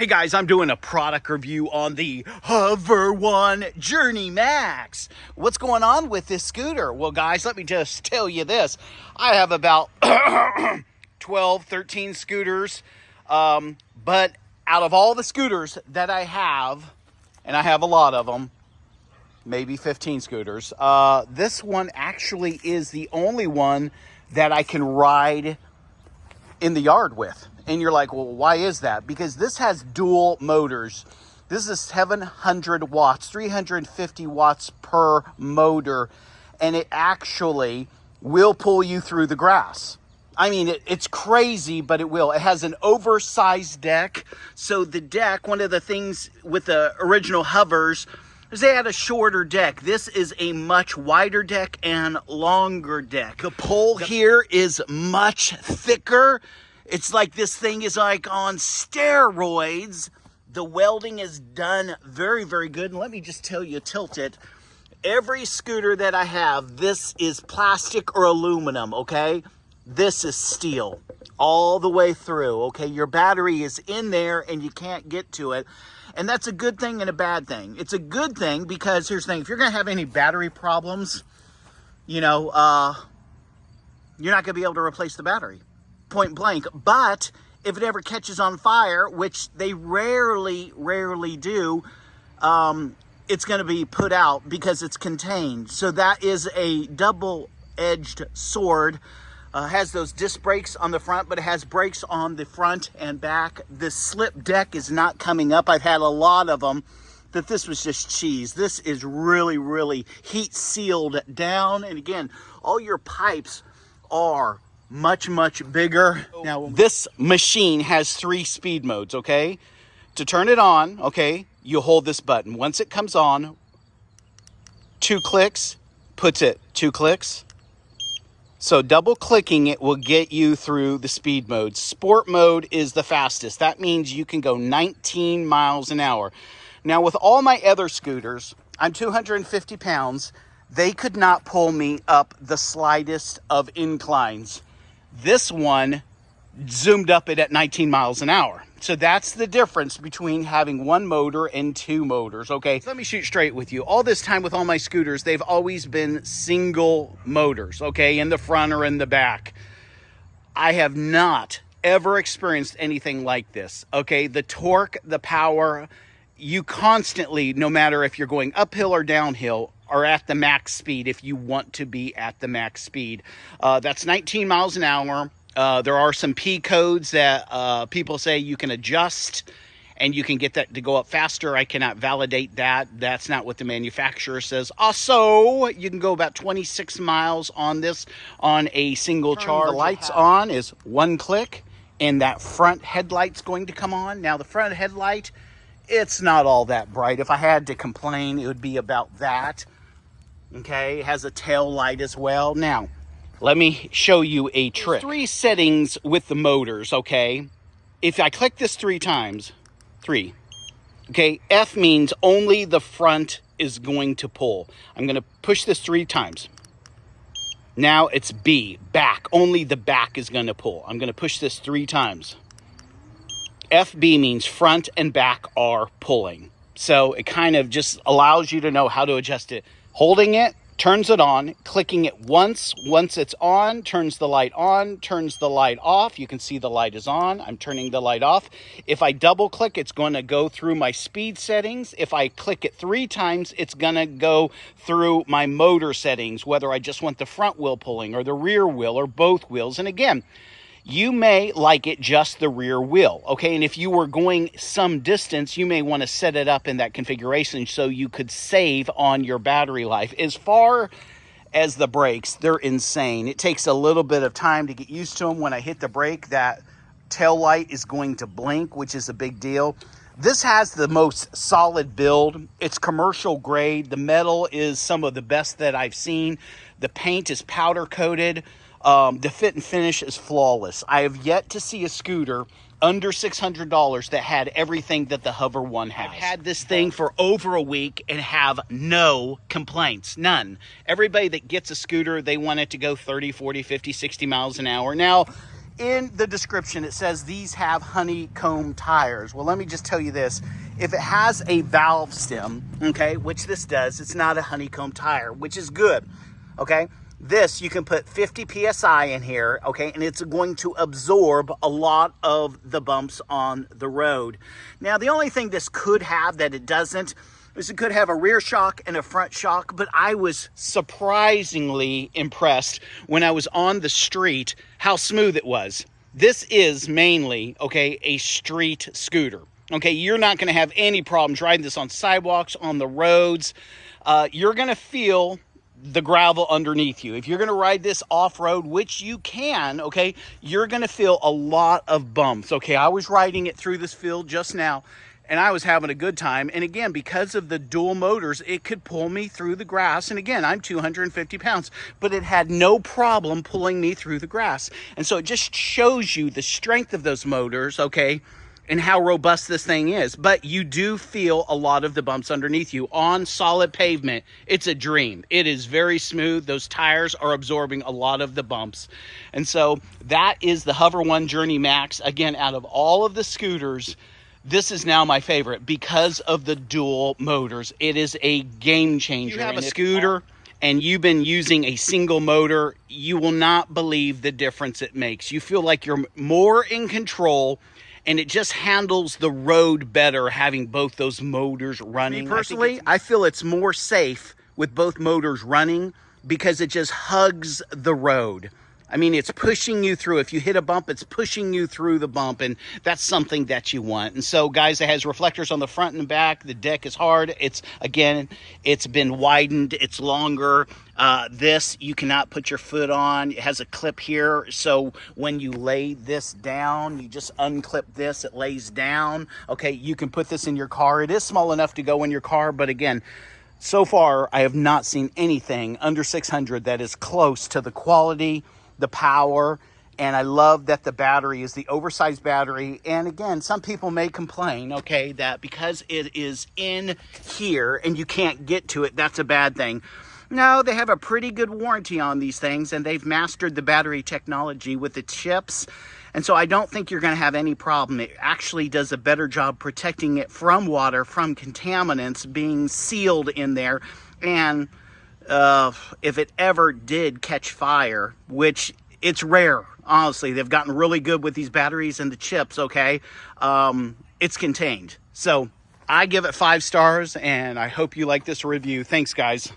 Hey guys, I'm doing a product review on the Hover One Journey Max. What's going on with this scooter? Well guys, let me just tell you this. I have about 12, 13 scooters, but out of all the scooters that I have, and I have a lot of them, maybe 15 scooters, this one actually is the only one that I can ride in the yard with. And you're like, well, why is that? Because this has dual motors. This is 700 watts, 350 watts per motor, and it actually will pull you through the grass. I mean, it's crazy, but it will. It has an oversized deck. So the deck, one of the things with the original hovers is they had a shorter deck. This is a much wider deck and longer deck. The pole here is much thicker. It's like this thing is like on steroids. The welding is done very, very good. And let me just tell you, tilt it. Every scooter that I have, this is plastic or aluminum, okay? This is steel all the way through, okay? Your battery is in there and you can't get to it. And that's a good thing and a bad thing. It's a good thing because here's the thing. If you're going to have any battery problems, you know, you're not going to be able to replace the battery. Point blank. But if it ever catches on fire, which they rarely do, it's going to be put out because it's contained. So that is a double-edged sword. Has those disc brakes on the front, but it has brakes on the front and back. This slip deck is not coming up. I've had a lot of them that this was just cheese. This is really, really heat sealed down. And again, all your pipes are much bigger. Now, this machine has 3 speed modes, okay? To turn it on, okay, you hold this button. Once it comes on, 2 clicks, puts it 2 clicks. So double clicking it will get you through the speed mode. Sport mode is the fastest. That means you can go 19 miles an hour. Now, with all my other scooters, I'm 250 pounds. They could not pull me up the slightest of inclines. This one zoomed up it at 19 miles an hour. So that's the difference between having 1 motor and 2 motors, okay? So let me shoot straight with you. All this time with all my scooters, they've always been single motors, okay? In the front or in the back. I have not ever experienced anything like this, okay? The torque, the power, you constantly, no matter if you're going uphill or downhill, are at the max speed if you want to be at the max speed. That's 19 miles an hour. There are some P codes that people say you can adjust and you can get that to go up faster. I cannot validate that. That's not what the manufacturer says. Also, you can go about 26 miles on this on a single charge. The lights on is 1 click and that front headlight's going to come on. Now the front headlight, it's not all that bright. If I had to complain, it would be about that. Okay, it has a tail light as well. Now, let me show you a trick. There's 3 settings with the motors, okay? If I click this 3 times, 3, okay, F means only the front is going to pull. I'm going to push this 3 times. Now it's B, back. Only the back is going to pull. I'm going to push this 3 times. FB means front and back are pulling. So it kind of just allows you to know how to adjust it. Holding it turns it on, clicking it once it's on, turns the light on, turns the light off. You can see the light is on. I'm turning the light off. If I double click, it's going to go through my speed settings. If I click it 3 times, it's going to go through my motor settings, whether I just want the front wheel pulling or the rear wheel or both wheels. And again, you may like it just the rear wheel, okay? And if you were going some distance, you may want to set it up in that configuration so you could save on your battery life. As far as the brakes, they're insane. It takes a little bit of time to get used to them. When I hit the brake, that tail light is going to blink, which is a big deal. This has the most solid build. It's commercial grade. The metal is some of the best that I've seen. The paint is powder coated. The fit and finish is flawless. I have yet to see a scooter under $600 that had everything that the Hover One has. I've had this thing for over a week and have no complaints, none. Everybody that gets a scooter, they want it to go 30, 40, 50, 60 miles an hour. Now, in the description, it says these have honeycomb tires. Well, let me just tell you this. If it has a valve stem, okay, which this does, it's not a honeycomb tire, which is good, okay? This, you can put 50 PSI in here, okay, and it's going to absorb a lot of the bumps on the road. Now, the only thing this could have that it doesn't is it could have a rear shock and a front shock, but I was surprisingly impressed when I was on the street how smooth it was. This is mainly, okay, a street scooter. Okay, you're not going to have any problems riding this on sidewalks, on the roads. You're going to feel the gravel underneath you. If you're going to ride this off-road, which you can, okay, you're going to feel a lot of bumps. Okay, I was riding it through this field just now, and I was having a good time. And again, because of the dual motors, it could pull me through the grass. And again, I'm 250 pounds, but it had no problem pulling me through the grass. And so it just shows you the strength of those motors, okay, and how robust this thing is. But you do feel a lot of the bumps underneath you. On solid pavement, it's a dream. It is very smooth. Those tires are absorbing a lot of the bumps. And so that is the Hover One Journey Max. Again, out of all of the scooters, this is now my favorite because of the dual motors. It is a game changer. If you have a scooter and you've been using a single motor, you will not believe the difference it makes. You feel like you're more in control, and it just handles the road better having both those motors running. Me personally, I feel it's more safe with both motors running because it just hugs the road. I mean, it's pushing you through. If you hit a bump, it's pushing you through the bump, and that's something that you want. And so, guys, it has reflectors on the front and back. The deck is hard. It's been widened. It's longer. This, you cannot put your foot on. It has a clip here, so when you lay this down, you just unclip this. It lays down. Okay, you can put this in your car. It is small enough to go in your car, but again, so far, I have not seen anything under 600 that is close to the quality, the power, and I love that the battery is the oversized battery. And again, some people may complain, okay, that because it is in here and you can't get to it, that's a bad thing. No, they have a pretty good warranty on these things, and they've mastered the battery technology with the chips. And so I don't think you're going to have any problem. It actually does a better job protecting it from water, from contaminants being sealed in there. And if it ever did catch fire, which it's rare, honestly, they've gotten really good with these batteries and the chips, okay, it's contained. So I give it 5 stars, and I hope you like this review. Thanks, guys.